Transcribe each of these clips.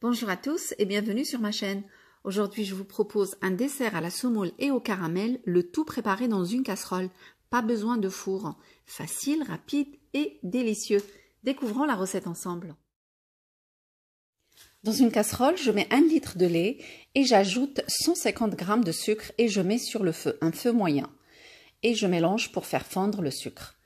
Bonjour à tous et bienvenue sur ma chaîne. Aujourd'hui, je vous propose un dessert à la semoule et au caramel, le tout préparé dans une casserole. Pas besoin de four. Facile, rapide et délicieux. Découvrons la recette ensemble. Dans une casserole, je mets 1 litre de lait et j'ajoute 150 g de sucre et je mets sur le feu, un feu moyen. Et je mélange pour faire fondre le sucre.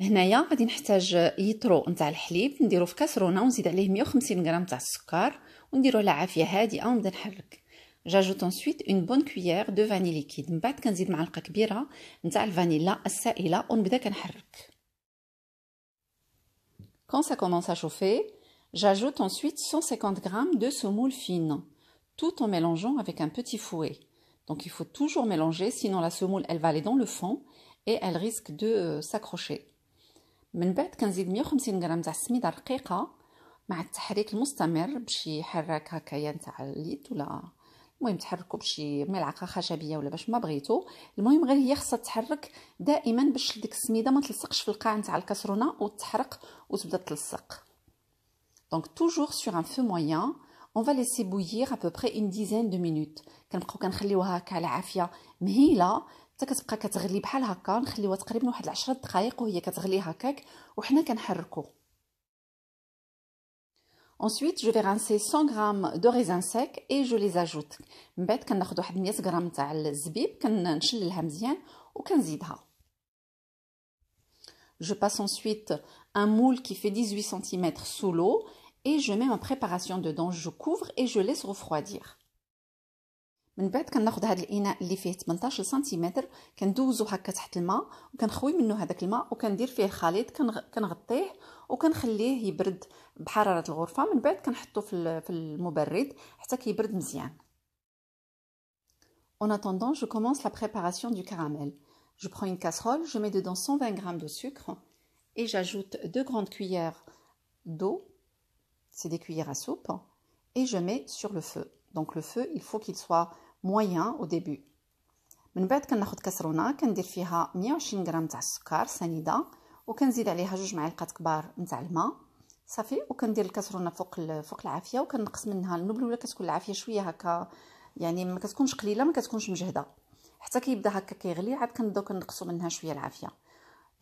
هنايا غادي نحتاج يترو نتاع الحليب نديرو في كاسرونه ونزيد عليه 150 غرام تاع السكر ونديرو على عافيه هادئه ونبدا نحرك. J'ajoute ensuite une bonne cuillère de vanille liquide. من بعد كنزيد معلقه كبيره نتاع الفانيلا السائله ونبدا كنحرك. Quand ça commence à chauffer, j'ajoute ensuite 150 g de semoule fine, tout en mélangeant avec un petit fouet. Donc il faut toujours mélanger, sinon la semoule elle va aller dans le fond et elle risque de s'accrocher. من بعد كنزيد 150 غرام تاع السميده رقيقه مع التحريك المستمر بشي حراك هكايا نتاع اليد ولا المهم تحركوا بشي ملعقه خشبيه ولا باش ما بغيتو. المهم غير هي خاصها تحرك دائما باش ديك السميده ما تلصقش في القاع نتاع الكاسرونه وتحرق وتبدا تلصق. Donc toujours sur un feu moyen, on va laisser bouillir à peu près une dizaine de minutes. كنبقاو كنخليوها هكا على عافيه مهيله حتى كتبقى كتغلي بحال هكا. نخليوها تقريبا واحد 10 دقائق وهي كتغلي هكاك وحنا كنحركو. Ensuite, je vais rincer 100 g de raisins secs et je les ajoute. من بعد كناخذ واحد 100 غرام تاع الزبيب كنشللها مزيان وكنزيدها. Je passe ensuite un moule qui fait 18 cm sous l'eau et je mets ma préparation dedans. Je couvre et je laisse refroidir. من بعد كناخذ هذا الاناء اللي فيه 18 سنتيمتر كندوزو هكا تحت الماء وكنخوي منه هذاك الماء وكندير فيه الخليط كنغطيه وكنخليه يبرد بحراره الغرفه. من بعد كنحطو في المبرد حتى كيبرد مزيان. En attendant, je commence la préparation du caramel. Je prends une casserole, je mets dedans 120 g de sucre et j'ajoute 2 grandes cuillères d'eau, c'est des cuillères à soupe, et je mets sur le feu. Donc le feu, il faut qu'il soit moyen au début. من بعد كناخذ كاسرونه كندير فيها 120 غرام تاع السكر سنيده وكنزيد عليها 2 معالق كبار نتاع الماء صافي وكندير الكاسرونه فوق العافيه وكنقص منها النبل ولا كتكون العافيه شويه هكا يعني ما كتكونش قليله ما كتكونش مجهده حتى كيبدا هكا كيغلي عاد كنبداو كنقصوا منها شويه العافيه.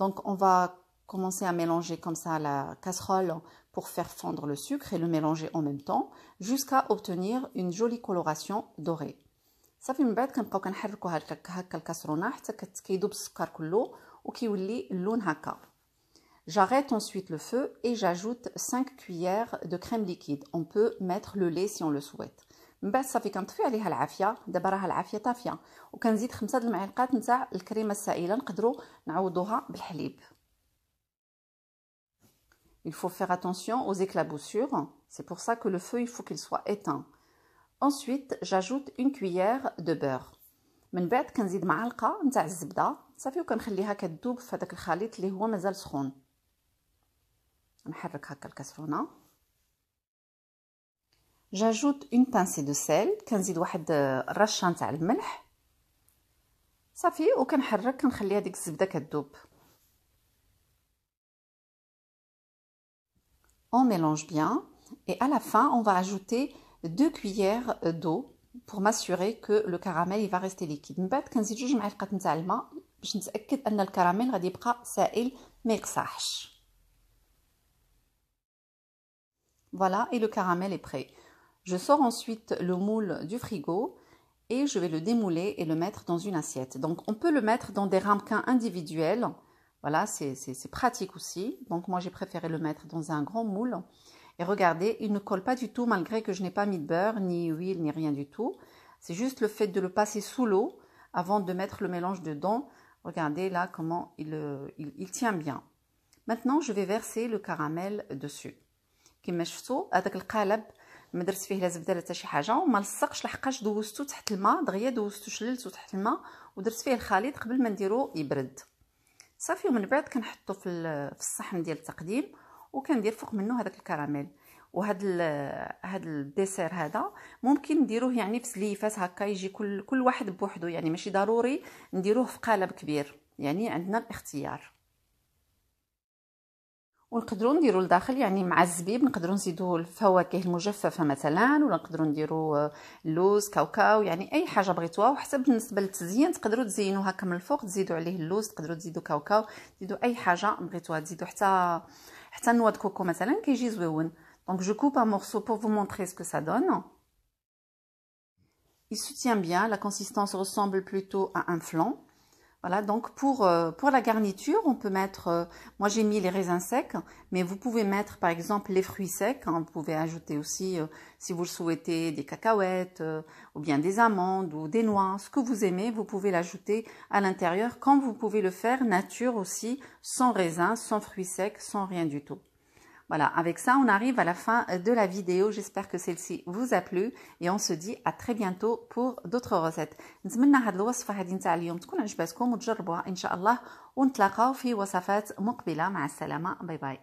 Donc on va commencer à mélanger comme ça la casserole pour faire fondre le sucre et le mélanger en même temps jusqu'à obtenir une jolie coloration dorée. صافي من بعد كنبقاو كنحركوا هكا الكاسرونه حتى كيذوب السكر كله وكيولي اللون هكا. J'arrête ensuite le feu et j'ajoute 5 cuillères de crème liquide. On peut mettre le lait si on le souhaite. من بعد صافي كنطفي عليها العافيه. دابا راها العافيه طافيه وكنزيد 5 المعالق نتاع الكريمه السائله نقدروا نعوضوها بالحليب. Il faut faire attention aux éclaboussures, c'est pour ça que le feu il faut qu'il soit éteint. Ensuite, j'ajoute une cuillère de beurre. من بعد كنزيد معلقه نتاع الزبده صافي وكنخليها كتذوب في هذاك الخليط اللي هو مازال سخون. نحرك هكا الكاسرونه. J'ajoute une pincée de sel, كنزيد واحد الرشه نتاع الملح صافي وكنحرك كنخليها ديك الزبده كتذوب. On mélange bien et à la fin on va ajouter 2 cuillères d'eau pour m'assurer que le caramel il va rester liquide. من بعد كنزيد 2 معالق نتاع الماء باش نتاكد ان الكراميل غادي يبقى سائل ما يقصحش. Voilà, et le caramel est prêt. Je sors ensuite le moule du frigo et je vais le démouler et le mettre dans une assiette. Donc on peut le mettre dans des ramequins individuels. Voilà, c'est pratique aussi. Donc moi j'ai préféré le mettre dans un grand moule. Et regardez, il ne colle pas du tout malgré que je n'ai pas mis de beurre, ni huile, ni rien du tout. C'est juste le fait de le passer sous l'eau avant de mettre le mélange dedans. Regardez là comment il tient bien. Maintenant je vais verser le caramel dessus. كما شفتوا هذاك القالب ما درت فيه لا زبده لا حتى شي حاجه وما لصقش لحقاش دوزتو تحت الماء دغيا دوزتو شللتو تحت الماء ودرت فيه الخليط قبل ما نديرو يبرد صافي. ومن بعد كنحطو في الصحن ديال التقديم وكندير فوق منه هذاك الكراميل. وهذا الديسير هذا ممكن نديروه يعني في سليفات هكا يجي كل واحد بوحدو يعني ماشي ضروري نديروه في قالب كبير يعني عندنا الاختيار. ونقدروا نديروا لداخل يعني مع الزبيب نقدروا نزيدوا الفواكه المجففه مثلا، ولا نقدروا نديروا اللوز، كاوكاو، يعني اي حاجه بغيتوها. وحسب بالنسبه للتزيين تقدروا تزينوا هكا من الفوق، تزيدوا عليه اللوز، تقدروا تزيدوا كاوكاو، تزيدوا اي حاجه بغيتوها، تزيدوا حتى نوى د كوكو مثلا كيجي زويون. Donc je coupe un morceau pour vous montrer ce que ça donne. Il se tient bien, la consistance ressemble plutôt à un flan. Voilà, donc pour la garniture, on peut mettre, moi j'ai mis les raisins secs, mais vous pouvez mettre par exemple les fruits secs, hein, vous pouvez ajouter aussi, si vous le souhaitez, des cacahuètes, ou bien des amandes, ou des noix, ce que vous aimez, vous pouvez l'ajouter à l'intérieur, comme vous pouvez le faire nature aussi, sans raisins, sans fruits secs, sans rien du tout. Voilà, avec ça, on arrive à la fin de la vidéo. J'espère que celle-ci vous a plu et on se dit à très bientôt pour d'autres recettes. نتمنى هاد الوصفة هادي نتاع اليوم تكون عجبتكم وتجربوها إن شاء الله، ونتلاقاو في وصفات مقبلة. مع السلامة، باي باي.